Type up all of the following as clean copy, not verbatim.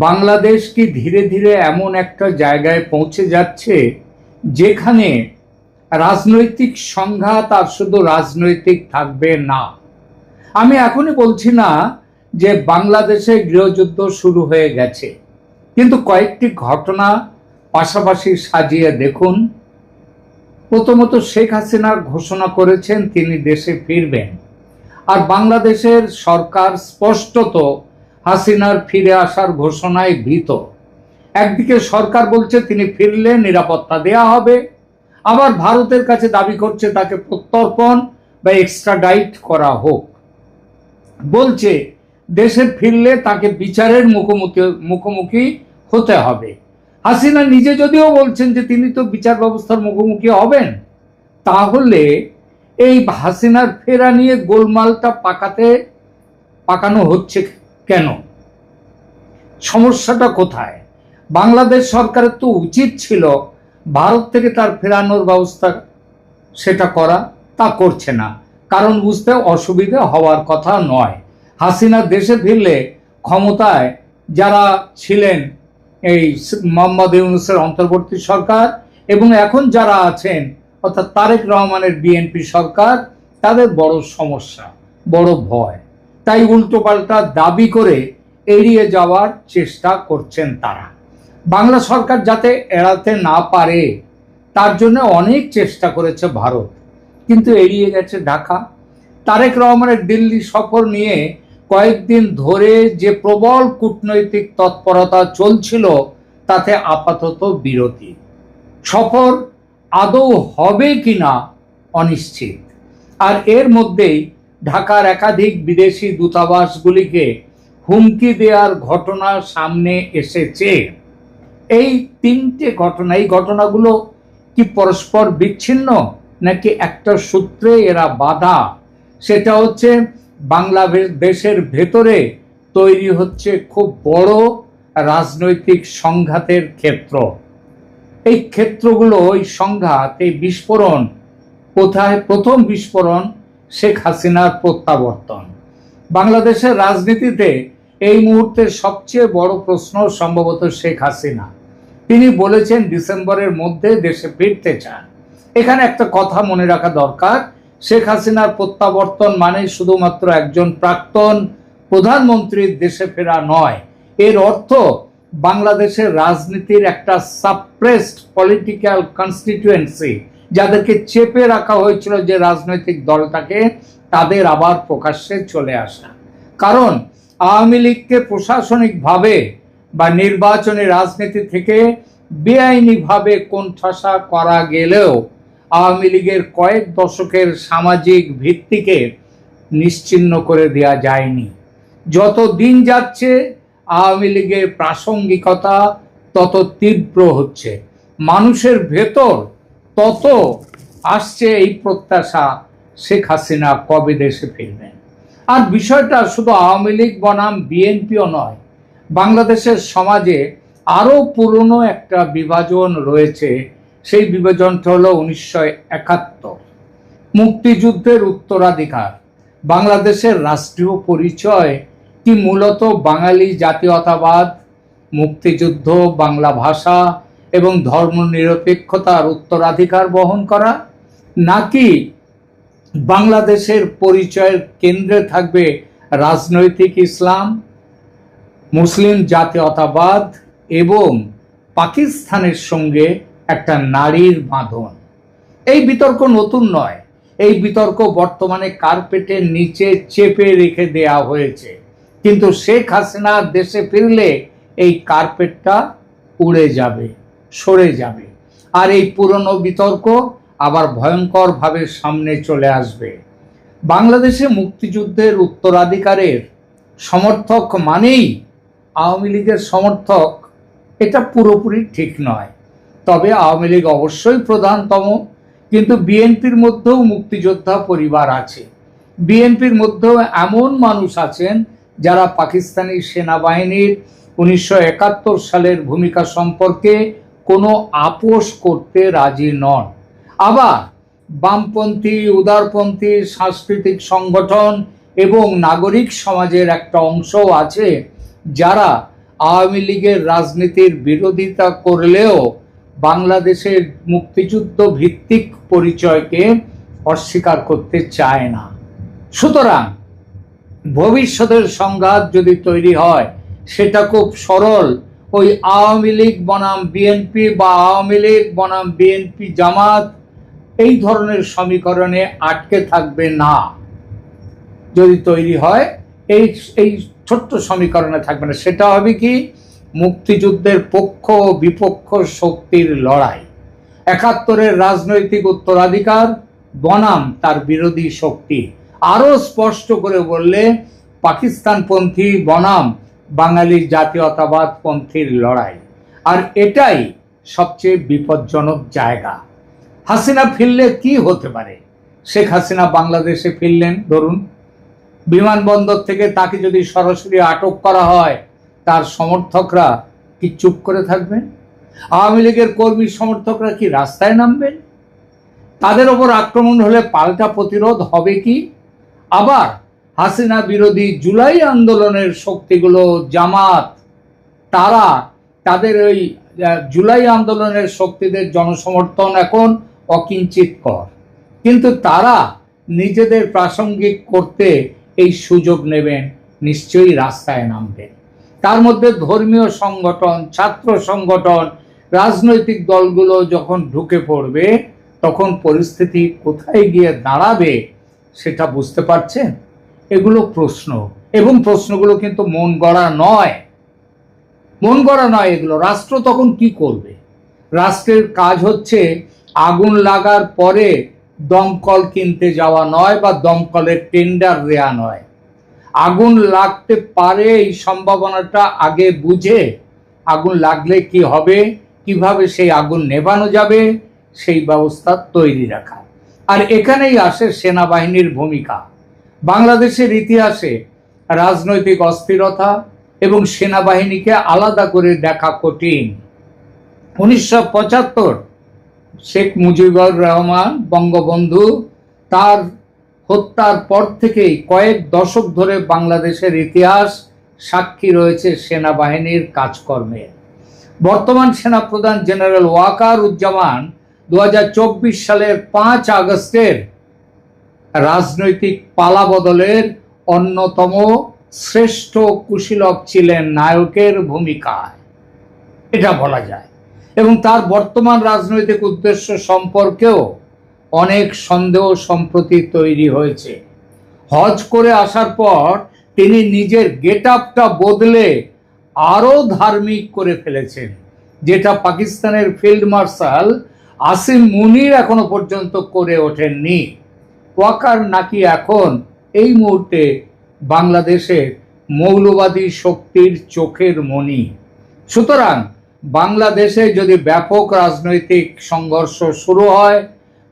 বাংলাদেশ কি ধীরে ধীরে এমন একটা জায়গায় পৌঁছে যাচ্ছে যেখানে রাজনৈতিক সংঘাত আর শুধু রাজনৈতিক থাকবে না? আমি এখনই বলছি না যে বাংলাদেশে গৃহযুদ্ধ শুরু হয়ে গেছে, কিন্তু কয়েকটি ঘটনা পাশাপাশি সাজিয়ে দেখুন। প্রথমত, শেখ হাসিনা ঘোষণা করেছেন তিনি দেশে ফিরবেন, আর বাংলাদেশের সরকার স্পষ্টত হাসিনার ফিরে আসার ঘোষণায় ভীত। একদিকে সরকার বলছে তিনি ফিরলে নিরাপত্তা দেয়া হবে, আবার ভারতের কাছে দাবি করছে তাকে প্রত্যর্পণ বা এক্সট্রাডাইট করা হোক। বলছে দেশে ফিরলে তাকে বিচারের মুখোমুখি হতে হবে। হাসিনা নিজে যদিও বলছেন যে তিনি তো বিচার ব্যবস্থার মুখোমুখি হবেন, তাহলে এই হাসিনার ফেরা নিয়ে গোলমালটা পাকানো হচ্ছে কেন? সমস্যাটা কোথায়? বাংলাদেশ সরকারের তো উচিত ছিল ভারত থেকে তার ফেরানোর ব্যবস্থা সেটা করা, তা করছে না। কারণ বুঝতে অসুবিধা হওয়ার কথা নয়। হাসিনা দেশে ফিরলে ক্ষমতায় যারা ছিলেন এই মোহাম্মদ ইউনূসের অন্তর্বর্তী সরকার এবং এখন যারা আছেন অর্থাৎ তারেক রহমানের বিএনপি সরকার, তাদের বড় সমস্যা, বড় ভয়। তাই উল্টোপাল্টা দাবি করে এড়িয়ে যাওয়ার চেষ্টা করছেন তারা। বাংলা সরকার যাতে এড়াতে না পারে তার জন্য অনেক চেষ্টা করেছে ভারত, কিন্তু এড়িয়ে গেছে ঢাকা। তারেক রহমানের দিল্লি সফর নিয়ে কয়েকদিন ধরে যে প্রবল কূটনৈতিক তৎপরতা চলছিল তাতে আপাতত বিরতি। সফর আদৌ হবে কিনা অনিশ্চিত। আর এর মধ্যেই ঢাকার একাধিক বিদেশি দূতাবাসগুলিকে হুমকি দেওয়ার ঘটনা সামনে এসেছে। এই তিনটে ঘটনা, এই ঘটনাগুলো কি পরস্পর বিচ্ছিন্ন নাকি একটা সূত্রে এরা বাঁধা? সেটা হচ্ছে বাংলাদেশের ভেতরে তৈরি হচ্ছে খুব বড় রাজনৈতিক সংঘাতের ক্ষেত্র। এই ক্ষেত্রগুলো, এই সংঘাত, এই বিস্ফোরণ কোথায়? প্রথম বিস্ফোরণ শেখ হাসিনার প্রত্যাবর্তন। বাংলাদেশের রাজনীতিতে এই মুহূর্তে সবচেয়ে বড় প্রশ্ন সম্ভবত শেখ হাসিনা। তিনি বলেছেন ডিসেম্বরের মধ্যে দেশে ফিরতে চান। এখানে একটা কথা মনে রাখা দরকার, শেখ হাসিনার প্রত্যাবর্তন মানে শুধুমাত্র একজন প্রাক্তন প্রধানমন্ত্রীর দেশে ফেরা নয়। এর অর্থ বাংলাদেশের রাজনীতির একটা সাপ্রেসড পলিটিক্যাল কনস্টিটিউয়েন্সি, যাদেরকে চেপে রাখা হয়েছিল যে রাজনৈতিক দলটাকে, তাদের আবার প্রকাশ্যে চলে আসা। কারণ আওয়ামী লীগকে প্রশাসনিকভাবে বা নির্বাচনী রাজনীতি থেকে বেআইনিভাবে কোণঠাসা করা গেলেও আওয়ামী লীগের কয়েক দশকের সামাজিক ভিত্তিকে নিশ্চিহ্ন করে দেওয়া যায়নি। যত দিন যাচ্ছে আওয়ামী লীগের প্রাসঙ্গিকতা তত তীব্র হচ্ছে, মানুষের ভেতর তত আসছে এই প্রত্যাশা শেখ হাসিনা কবে দেশে ফিরবেন। আর বিষয়টা শুধু আওয়ামী লীগ বনাম বিএনপিও নয়, বাংলাদেশের সমাজে আরো পুরনো একটা বিভাজন রয়েছে। সেই বিভাজনটা হলো 1971 মুক্তিযুদ্ধের উত্তরাধিকার। বাংলাদেশের রাষ্ট্রীয় পরিচয় কি মূলত বাঙালি জাতীয়তাবাদ, মুক্তিযুদ্ধ, বাংলা ভাষা এবং ধর্মনিরপেক্ষতার উত্তরাধিকার বহন করা, নাকি বাংলাদেশের পরিচয়ের কেন্দ্রে থাকবে রাজনৈতিক ইসলাম, মুসলিম জাতীয়তাবাদ এবং পাকিস্তানের সঙ্গে একটা নারীর বাঁধন? এই বিতর্ক নতুন নয়, এই বিতর্ক বর্তমানে কার্পেটের নিচে চেপে রেখে দেয়া হয়েছে। কিন্তু শেখ হাসিনা দেশে ফিরলে এই কার্পেটটা উড়ে যাবে, সরে যাবে, আর এই পুরনো বিতর্ক আবার ভয়ঙ্করভাবে সামনে চলে আসবে। বাংলাদেশে মুক্তিযুদ্ধের উত্তরাধিকারের সমর্থক মানেই আওয়ামী লীগের সমর্থক, এটা পুরোপুরি ঠিক নয়। তবে আওয়ামী লীগ অবশ্যই প্রধানতম, কিন্তু বিএনপির মধ্যেও মুক্তিযোদ্ধা পরিবার আছে। বিএনপির মধ্যেও এমন মানুষ আছেন যারা পাকিস্তানি সেনাবাহিনীর 1971 সালের ভূমিকা সম্পর্কে কোনো আপোষ করতে রাজি নন। আবার বামপন্থী, উদারপন্থী সাংস্কৃতিক সংগঠন এবং নাগরিক সমাজের একটা অংশও আছে যারা আওয়ামী লীগের রাজনীতির বিরোধিতা করলেও বাংলাদেশের মুক্তিযুদ্ধ ভিত্তিক পরিচয়কে অস্বীকার করতে চায় না। সুতরাং ভবিষ্যতের সংঘাত যদি তৈরি হয় সেটা খুব সরল ওই আওয়ামী লীগ বনাম বিএনপি বা আওয়ামী লীগ বনাম বিএনপি জামাত এই ধরনের সমীকরণে আটকে থাকবে না। যদি তৈরি হয় এই এই ছোট্ট সমীকরণে থাকবে না, সেটা হবে কি মুক্তিযুদ্ধের পক্ষ ও বিপক্ষ শক্তির লড়াই, ৭১-এর রাজনৈতিক উত্তরাধিকার বনাম তার বিরোধী শক্তি। আরো স্পষ্ট করে বললে পাকিস্তানপন্থী বনাম বাঙালি জাতীয়তাবাদ পন্থীর লড়াই। আর এটাই সবচেয়ে বিপজ্জনক জায়গা। হাসিনা ফিরলে কি হতে পারে? শেখ হাসিনা বাংলাদেশে ফিরলেন, ধরুন বিমানবন্দর থেকে তাকে যদি সরাসরি আটক করা হয়, তার সমর্থকরা কি চুপ করে থাকবেন? আওয়ামী লীগের কর্মী সমর্থকরা কি রাস্তায় নামবেন? তাদের ওপর আক্রমণ হলে পাল্টা প্রতিরোধ হবে কি? আবার হাসিনা বিরোধী জুলাই আন্দোলনের শক্তিগুলো, জামাত, তারা তাদের ওই জুলাই আন্দোলনের শক্তিদের জনসমর্থন এখন অকিঞ্চিতকর, কিন্তু তারা নিজেদের প্রাসঙ্গিক করতে এই সুযোগ নেবেন, নিশ্চয়ই রাস্তায় নামবেন। তার মধ্যে ধর্মীয় সংগঠন, ছাত্র সংগঠন, রাজনৈতিক দলগুলো যখন ঢুকে পড়বে তখন পরিস্থিতি কোথায় গিয়ে দাঁড়াবে সেটা বুঝতে পারছেন? এগুলো প্রশ্ন, এবং প্রশ্নগুলো কিন্তু মন গড়া নয়, মন গড়া নয় এগুলো। রাষ্ট্র তখন কি করবে? রাষ্ট্রের কাজ হচ্ছে আগুন লাগার পরে দমকল কিনতে যাওয়া নয় বা দমকলের টেন্ডার দেয়া নয়। আগুন লাগতে পারে এই সম্ভাবনাটা আগে বুঝে আগুন লাগলে কি হবে, কিভাবে সেই আগুন নেভানো যাবে সেই ব্যবস্থা তৈরি রাখা। আর এখানেই আসে সেনাবাহিনীর ভূমিকা। বাংলাদেশের ইতিহাসে রাজনৈতিক অস্থিরতা এবং সেনাবাহিনীকে আলাদা করে দেখা কঠিন। 1975 শেখ মুজিবুর রহমান বঙ্গবন্ধু তার হত্যার পর থেকেই কয়েক দশক ধরে বাংলাদেশের ইতিহাস সাক্ষী রয়েছে সেনাবাহিনীর কাজকর্মের। বর্তমান সেনাপ্রধান জেনারেল ওয়াকার উজ্জামান 2024 সালের 5 আগস্টের রাজনৈতিক পালাবদলের অন্যতম শ্রেষ্ঠ কুশীলব ছিলেন, নায়কের ভূমিকায়, এটা বলা যায়। এবং তার বর্তমান রাজনৈতিক উদ্দেশ্য সম্পর্কেও অনেক সন্দেহ সম্প্রতি তৈরি হয়েছে। হজ করে আসার পর তিনি নিজের গেট আপটা বদলে আরো ধার্মিক করে ফেলেছেন, যেটা পাকিস্তানের ফিল্ড মার্শাল আসিম মুনির এখনো পর্যন্ত করে ওঠেননি। ওয়াকার নাকি এখন এই মুহূর্তে বাংলাদেশের মৌলবাদী শক্তির চোখের মণি। সুতরাং বাংলাদেশে যদি ব্যাপক রাজনৈতিক সংঘর্ষ শুরু হয়,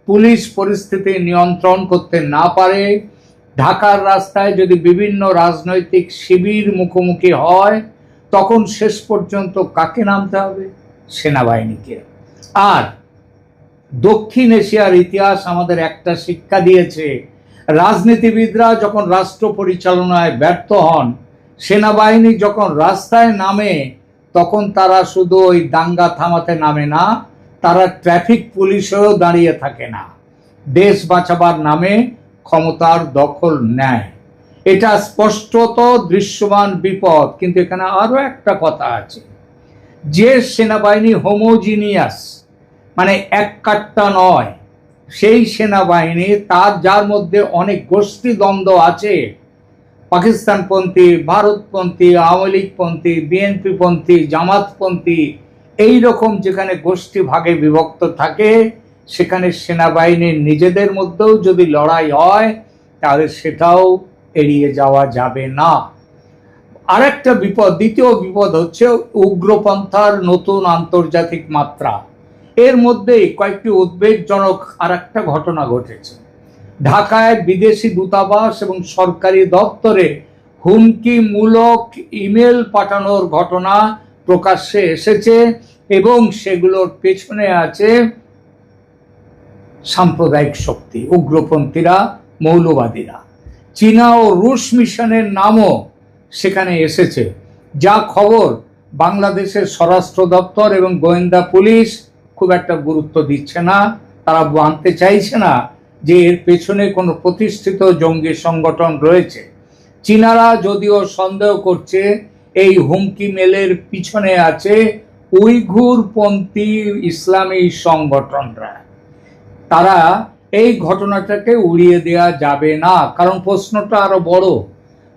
পুলিশ পরিস্থিতি নিয়ন্ত্রণ করতে না পারে, ঢাকার রাস্তায় যদি বিভিন্ন রাজনৈতিক শিবির মুখোমুখি হয়, তখন শেষ পর্যন্ত কাকে নামতে হবে? সেনাবাহিনীকে। আর দক্ষিণ এশিয়ার ইতিহাস আমাদের একটা শিক্ষা দিয়েছে, রাজনীতিবিদরা যখন রাষ্ট্র পরিচালনায় ব্যর্থ হন, সেনাবাহিনী যখন রাস্তায় নামে তখন তারা শুধু ওই দাঙ্গা থামাতে নামে না, তারা ট্রাফিক পুলিশেও দাঁড়িয়ে থাকে না, দেশ বাঁচাবার নামে ক্ষমতার দখল নেয়। এটা স্পষ্টত দৃশ্যমান বিপদ। কিন্তু এখানে আরো একটা কথা আছে, যে সেনাবাহিনী হোমোজিনিয়াস, মানে এক কাট্টা নয়, সেই সেনাবাহিনী তার যার মধ্যে অনেক গোষ্ঠী দ্বন্দ্ব আছে, পাকিস্তানপন্থী, ভারতপন্থী, আওয়ামী লীগপন্থী, বিএনপিপন্থী, জামাতপন্থী, এই রকম যেখানে গোষ্ঠী ভাগে বিভক্ত থাকে, সেখানে সেনাবাহিনীর নিজেদের মধ্যেও যদি লড়াই হয় তাহলে সেটাও এড়িয়ে যাওয়া যাবে না। আরেকটা বিপদ, দ্বিতীয় বিপদ হচ্ছে উগ্রপন্থার নতুন আন্তর্জাতিক মাত্রা। এর মধ্যেই কয়েকটি উদ্বেগজনক আর একটা ঘটনা ঘটেছে। ঢাকায় বিদেশি দূতাবাস এবং সরকারি দপ্তরে হুমকিমূলক ইমেল পাঠানোর ঘটনা প্রকাশ্যে এসেছে এবং সেগুলোর পেছনে আছে সাম্প্রদায়িক শক্তি, উগ্রপন্থীরা, মৌলবাদীরা। চীনা ও রুশ মিশনের নামও সেখানে এসেছে। যা খবর, বাংলাদেশের স্বরাষ্ট্র দপ্তর এবং গোয়েন্দা পুলিশ খুব একটা গুরুত্ব দিচ্ছে না। তারা মানতে চাইছে না যে এর পেছনে কোনো প্রতিষ্ঠিত জঙ্গি সংগঠন রয়েছে। চীনারা যদিও সন্দেহ করছে এই হুমকি মেলের পিছনে আছে উইঘুরপন্থী ইসলামী সংগঠনরা। তারা এই ঘটনাটাকে উড়িয়ে দেওয়া যাবে না, কারণ প্রশ্নটা আরো বড়।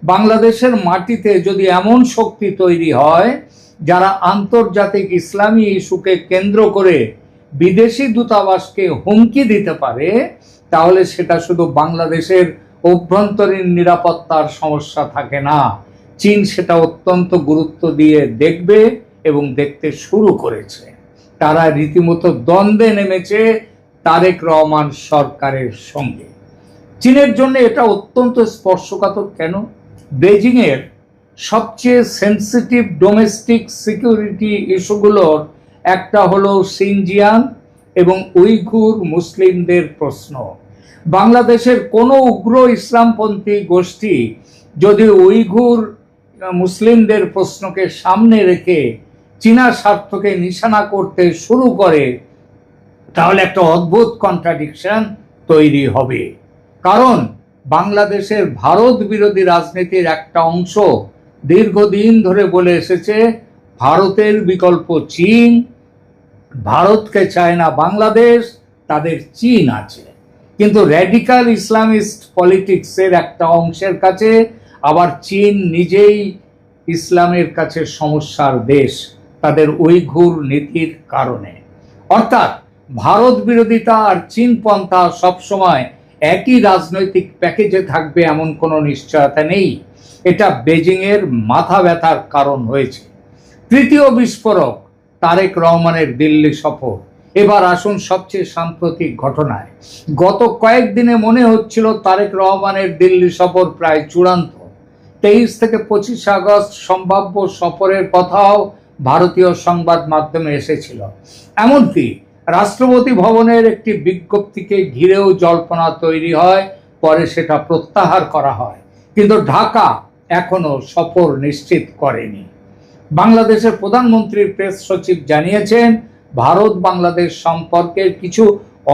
বাংলাদেশের মাটিতে যদি এমন শক্তি তৈরি হয় যারা আন্তর্জাতিক ইসলামী ইস্যুকে কেন্দ্র করে বিদেশি দূতাবাসকে হুমকি দিতে পারে, তাহলে সেটা শুধু বাংলাদেশের অভ্যন্তরীণ নিরাপত্তার সমস্যা থাকে না, চীন সেটা অত্যন্ত গুরুত্ব দিয়ে দেখবে এবং দেখতে শুরু করেছে। তারা রীতিমতো দ্বন্দ্বে নেমেছে তারেক রহমান সরকারের সঙ্গে। চীনের জন্য এটা অত্যন্ত স্পর্শকাতর। কেন? বেজিং এর সবচেয়ে সেন্সিটিভ ডোমেস্টিক সিকিউরিটি ইস্যুগুলোর একটা হলো সিনজিয়াং এবং উইঘুর মুসলিমদের প্রশ্ন। বাংলাদেশের কোনো উগ্র ইসলামপন্থী গোষ্ঠী যদি উইঘুর মুসলিমদের প্রশ্নকে সামনে রেখে চীনা স্বার্থকে নিশানা করতে শুরু করে, তাহলে একটা অদ্ভুত কন্ট্রাডিকশন তৈরি হবে। কারণ বাংলাদেশের ভারত বিরোধী রাজনীতির একটা অংশ দীর্ঘদিন ধরে বলে এসেছে ভারতের বিকল্প চীন, ভারতকে চায় না বাংলাদেশ, তাদের চীন আছে। কিন্তু র্যাডিক্যাল ইসলামিস্ট পলিটিক্সের একটা অংশের কাছে আবার চীন নিজেই ইসলামের কাছে সমস্যার দেশ, তাদের উইঘুর নীতির কারণে। অর্থাৎ ভারত বিরোধিতা আর চীন পন্থা সবসময় একই রাজনৈতিক প্যাকেজে থাকবে এমন কোনো নিশ্চয়তা নেই। এটা বেজিং এর মাথা ব্যথার কারণ হয়েছে। তৃতীয় বিস্ফোরক তারেক রহমানের দিল্লি সফর। এবার আসুন সবচেয়ে সাম্প্রতিক ঘটনায়। গত কয়েকদিনে মনে হচ্ছিল তারেক রহমানের দিল্লি সফর প্রায় চূড়ান্ত। 23 থেকে 25 আগস্ট সম্ভাব্য সফরের কথাও ভারতীয় সংবাদ মাধ্যমে এসেছিল। এমনকি রাষ্ট্রপতি ভবনের একটি বিজ্ঞপ্তিকে ঘিরেও জল্পনা তৈরি হয়, পরে সেটা প্রত্যাহার করা হয়। কিন্তু ঢাকা এখনো সফর নিশ্চিত করেনি। বাংলাদেশের প্রধানমন্ত্রীর প্রেস সচিব জানিয়েছেন ভারত বাংলাদেশ সম্পর্কের কিছু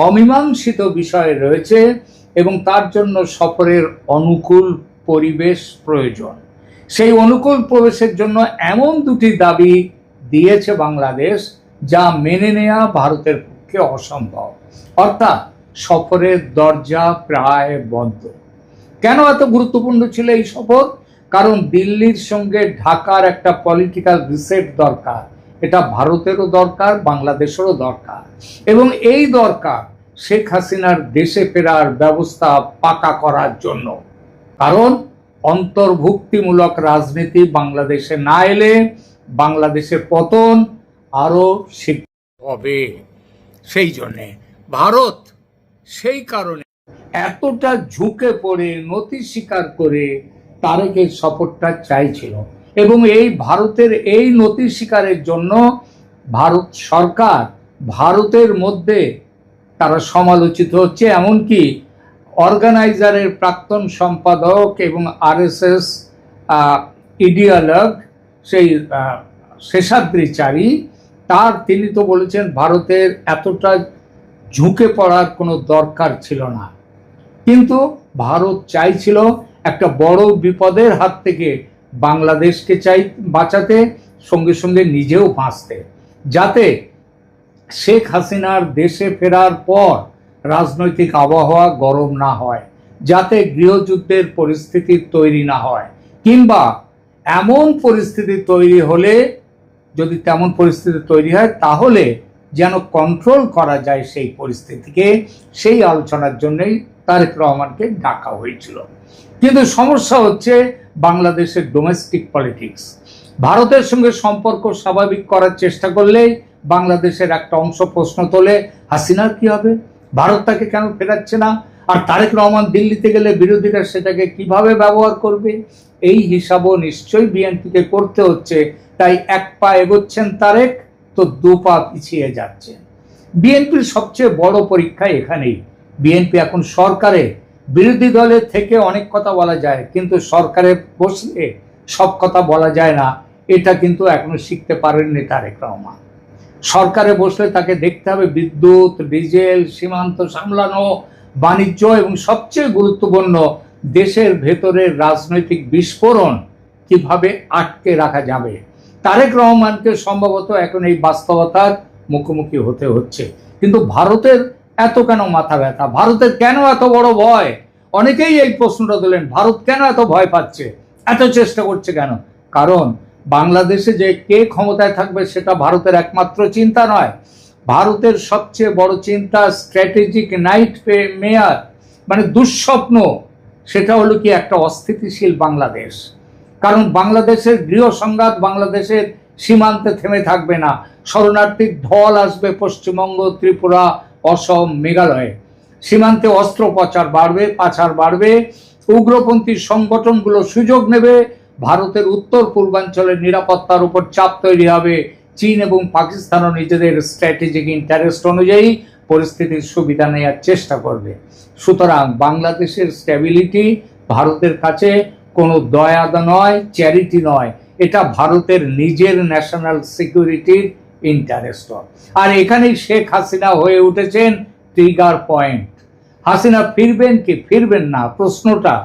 অমীমাংসিত বিষয় রয়েছে এবং তার জন্য সফরের অনুকূল পরিবেশ প্রয়োজন। সেই অনুকূল প্রবেশের জন্য এমন দুটি দাবি দিয়েছে বাংলাদেশ যা মেনে নেওয়া ভারতের পক্ষে অসম্ভব। অর্থাৎ সফরের দরজা প্রায় বন্ধ। কেন এত গুরুত্বপূর্ণ ছিল এই সফর? কারণ দিল্লির সঙ্গে ঢাকার একটা পলিটিক্যাল রিসেট দরকার। এটা ভারতেরও দরকার, বাংলাদেশেরও দরকার। এবং এই দরকার শেখ হাসিনার দেশে ফেরার ব্যবস্থা পাকা করার জন্য। কারণ অন্তর্ভুক্তিমূলক রাজনীতি বাংলাদেশে না এলে বাংলাদেশের পতন আরো হবে। সেই জন্যে ভারত সেই কারণে এতটা ঝুঁকে পড়ে নথি স্বীকার করে তারেকের সফরটা চাইছিল। এবং এই ভারতের এই নথি স্বীকারের জন্য ভারত সরকার, ভারতের মধ্যে তারা সমালোচিত হচ্ছে। এমনকি অর্গানাইজারের প্রাক্তন সম্পাদক এবং আরএসএস ইডিওলগ সেই শেষাদ্রিচারী, তিনি তো বলেছেন ভারতের এতটা ঝুঁকে পড়ার কোনো দরকার ছিল না। কিন্তু ভারত চাইছিল একটা বড় বিপদের হাত থেকে বাংলাদেশকে বাঁচাতে, সঙ্গে সঙ্গে নিজেও বাঁচতে, যাতে শেখ হাসিনার দেশে ফেরার পর রাজনৈতিক আবহাওয়া গরম না হয়, যাতে গৃহযুদ্ধের পরিস্থিতি তৈরি না হয়, কিংবা এমন পরিস্থিতি তৈরি হলে, যদি তেমন পরিস্থিতি তৈরি হয়, তাহলে যেন কন্ট্রোল করা যায় সেই পরিস্থিতিকে। সেই আলোচনার জন্যই তারেক রহমানকে ডাকা হয়েছিল। কিন্তু সমস্যা হচ্ছে বাংলাদেশের ডোমেস্টিক পলিটিক্স। ভারতের সঙ্গে সম্পর্ক স্বাভাবিক করার চেষ্টা করলেই বাংলাদেশের একটা অংশ প্রশ্ন তোলে, হাসিনার কি হবে, ভারত তাকে কেন ফেরাচ্ছে না, আর তারেক রহমান দিল্লিতে গেলে বিরোধীরা সেটাকে কিভাবে ব্যবহার করবে। এই হিসাবও নিশ্চয়ই বিএনপিকে করতে হচ্ছে। তাই এক পা এগোচ্ছেন তারেক, তো দু পা পিছিয়ে যাচ্ছেন। বিএনপির সবচেয়ে বড় পরীক্ষা এখানেই। বিএনপি এখন সরকারে, বিরোধী দলের থেকে অনেক কথা বলা যায়, কিন্তু সরকারে বসলে সব কথা বলা যায় না। এটা কিন্তু এখনো শিখতে পারেননি তারেক রহমান। সরকারে বসলে তাকে দেখতে হবে বিদ্যুৎ, ডিজেল, সীমান্ত সামলানো, বাণিজ্য এবং সবচেয়ে গুরুত্বপূর্ণ দেশের ভেতরের রাজনৈতিক বিস্ফোরণ কিভাবে আটকে রাখা যাবে। তারেক রহমানকে সম্ভবত এখন এই বাস্তবতার মুখোমুখি হতে হচ্ছে। কিন্তু ভারতের এত কেন মাথা ব্যথা? ভারতের কেন এত বড় ভয়? অনেকেই এই প্রশ্নটা দিলেন, ভারত কেন এত ভয় পাচ্ছে, এত চেষ্টা করছে কেন? কারণ বাংলাদেশে যে কে ক্ষমতায় থাকবে সেটা ভারতের একমাত্র চিন্তা নয়। ভারতের সবচেয়ে বড় চিন্তা স্ট্র্যাটেজিক নাইট মেয়ার, মানে দুঃস্বপ্ন, সেটা হলো কি একটা অস্থিতিশীল বাংলাদেশ। কারণ বাংলাদেশের গৃহ সংঘাত বাংলাদেশের সীমান্তে থেমে থাকবে না। শরণার্থীর ঢল আসবে পশ্চিমবঙ্গ, ত্রিপুরা, অসম, মেঘালয়ে। সীমান্তে অস্ত্র পাচার বাড়বে। উগ্রপন্থী সংগঠনগুলো সুযোগ নেবে। ভারতের উত্তর পূর্বাঞ্চলের নিরাপত্তার উপর চাপ তৈরি হবে। চীন এবং পাকিস্তানও নিজেদের স্ট্র্যাটেজিক ইন্টারেস্ট অনুযায়ী পরিস্থিতির সুবিধা নেওয়ার চেষ্টা করবে। সুতরাং বাংলাদেশের স্ট্যাবিলিটি ভারতের কাছে কোনো দয়া নয়, চ্যারিটি নয়, এটা ভারতের নিজের ন্যাশনাল সিকিউরিটির ইন্টারেস্ট। আর এখানেই শেখ হাসিনা হয়ে উঠেছেন ট্রিগার পয়েন্ট। হাসিনা ফিরবেন কি ফিরবেন না, প্রশ্নটা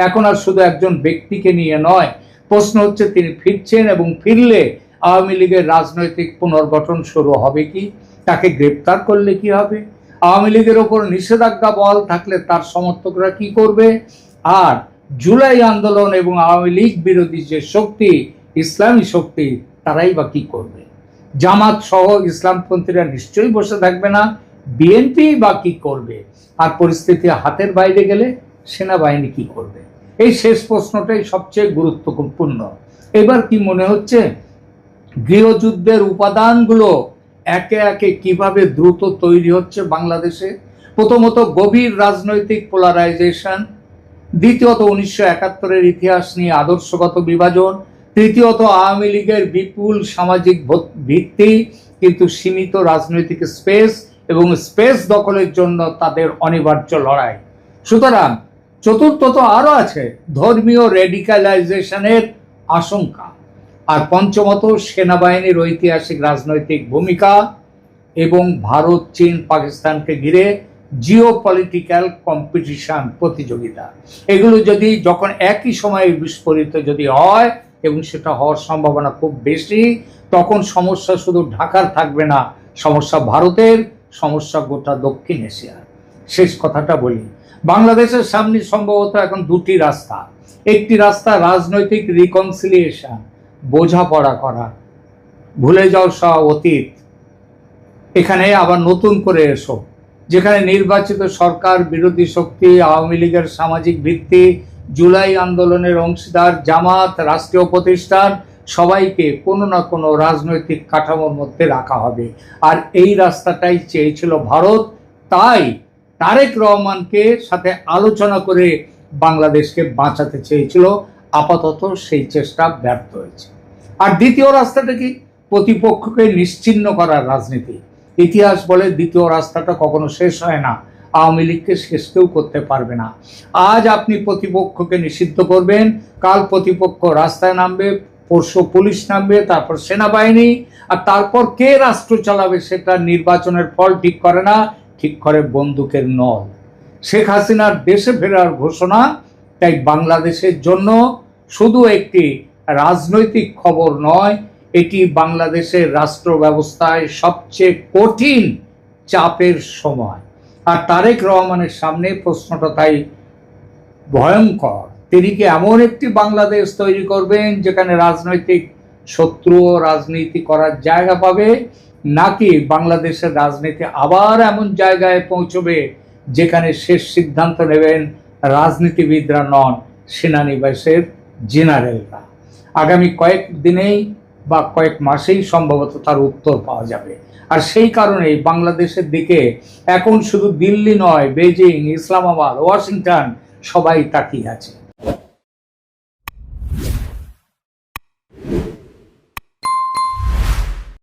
এখন আর শুধু একজন ব্যক্তিকে নিয়ে নয়। প্রশ্ন হচ্ছে তিনি ফিরছেন, এবং ফিরলে আওয়ামী লীগের রাজনৈতিক পুনর্গঠন শুরু হবে কি? তাকে গ্রেপ্তার করলে কি হবে? আওয়ামী লীগের ওপর নিষেধাজ্ঞা বহাল থাকলে তার সমর্থকরা কি করবে? আর জুলাই আন্দোলন এবং আওয়ামী লীগ বিরোধী যে শক্তি, ইসলামী শক্তি, তারাই বা কি করবে? জামাত সহ ইসলামপন্থীরা নিশ্চয়ই বসে থাকবে না। বিএনপি বা কি করবে? আর পরিস্থিতি হাতের বাইরে গেলে সেনাবাহিনী কি করবে? এই শেষ প্রশ্নটাই সবচেয়ে গুরুত্বপূর্ণ। এবার কি মনে হচ্ছে গৃহযুদ্ধের উপাদানগুলো একে একে কিভাবে দ্রুত তৈরি হচ্ছে বাংলাদেশে? প্রথমত গভীর রাজনৈতিক পোলারাইজেশন, দ্বিতীয়ত 1971-এর ইতিহাস নিয়ে আদর্শগত বিভাজন, তৃতীয়ত আওয়ামী লীগের বিপুল সামাজিক ভিত্তি কিন্তু সীমিত রাজনৈতিক স্পেস, এবং স্পেস দখলের জন্য তাদের অনিবার্য লড়াই। সুতরাং চতুর্থত আরো আছে ধর্মীয় রেডিকালাইজেশনের আশঙ্কা। আর পঞ্চমত সেনাবাহিনীর ঐতিহাসিক রাজনৈতিক ভূমিকা এবং ভারত, চীন, পাকিস্তানকে ঘিরে জিও পলিটিক্যাল কম্পিটিশন, প্রতিযোগিতা। এগুলো যদি যখন একই সময়ে বিস্ফোরিত যদি হয়, এবং সেটা হওয়ার সম্ভাবনা খুব বেশি, তখন সমস্যা শুধু ঢাকার থাকবে না, সমস্যা ভারতের, সমস্যা গোটা দক্ষিণ এশিয়ার। শেষ কথাটা বলি, বাংলাদেশের সামনে সম্ভবত এখন দুটি রাস্তা। একটি রাস্তা রাজনৈতিক রিকনসিলিয়েশন, বোঝাপড়া করা, ভুলে যাও সব অতীত, এখানে আবার নতুন করে এসো, যেখানে নির্বাচিত সরকার, বিরোধী শক্তি, আওয়ামী লীগের সামাজিক ভিত্তি, জুলাই আন্দোলনের অংশীদার, জামাত, রাষ্ট্রীয় প্রতিষ্ঠান, সবাইকে কোনো না কোনো রাজনৈতিক কাঠামোর মধ্যে রাখা হবে। আর এই রাস্তাটাই চেয়েছিল ভারত। তাই তারেক রহমানকে সাথে আলোচনা করে বাংলাদেশকে বাঁচাতে চেয়েছিল। আপাতত সেই চেষ্টা ব্যর্থ হয়েছে। আর দ্বিতীয় রাস্তাটা কি? প্রতিপক্ষকে নিশ্চিহ্ন করার রাজনীতি। ইতিহাস বলে দ্বিতীয় রাস্তাটা কখনো শেষ হয় না। আওয়ামী লীগকে শেষ কেউ করতে পারবে না। আজ আপনি প্রতিপক্ষকে নিষিদ্ধ করবেন, কাল প্রতিপক্ষ রাস্তায় নামবে, পরশু পুলিশ নামবে, তারপর সেনাবাহিনী, আর তারপর কে রাষ্ট্র চালাবে সেটা নির্বাচনের ফল ঠিক করে না, ঠিক করে বন্দুকের নল। শেখ হাসিনার দেশে ফেরার ঘোষণা তাই বাংলাদেশের জন্য শুধু একটি রাজনৈতিক খবর নয়, এটি বাংলাদেশের রাষ্ট্র ব্যবস্থায় সবচেয়ে কঠিন চাপের সময়। আর তারেক রহমানের সামনে প্রশ্নটা তাই ভয়ঙ্কর। তিনি কি এমন একটি বাংলাদেশ তৈরি করবেন যেখানে রাজনৈতিক শত্রু রাজনীতি করার জায়গা পাবে, নাকি বাংলাদেশের রাজনীতি আবার এমন জায়গায় পৌঁছবে যেখানে শেষ সিদ্ধান্ত নেবেন রাজনীতিবিদরা নন, সেনানিবাসের জেনারেলরা? আগামী কয়েক দিনেই বা কয়েক মাসেই সম্ভবত তার উত্তর পাওয়া যাবে। আর সেই কারণেই বাংলাদেশের দিকে এখন শুধু দিল্লি নয়, বেজিং, ইসলামাবাদ, ওয়াশিংটন সবাই তাকিয়ে আছে।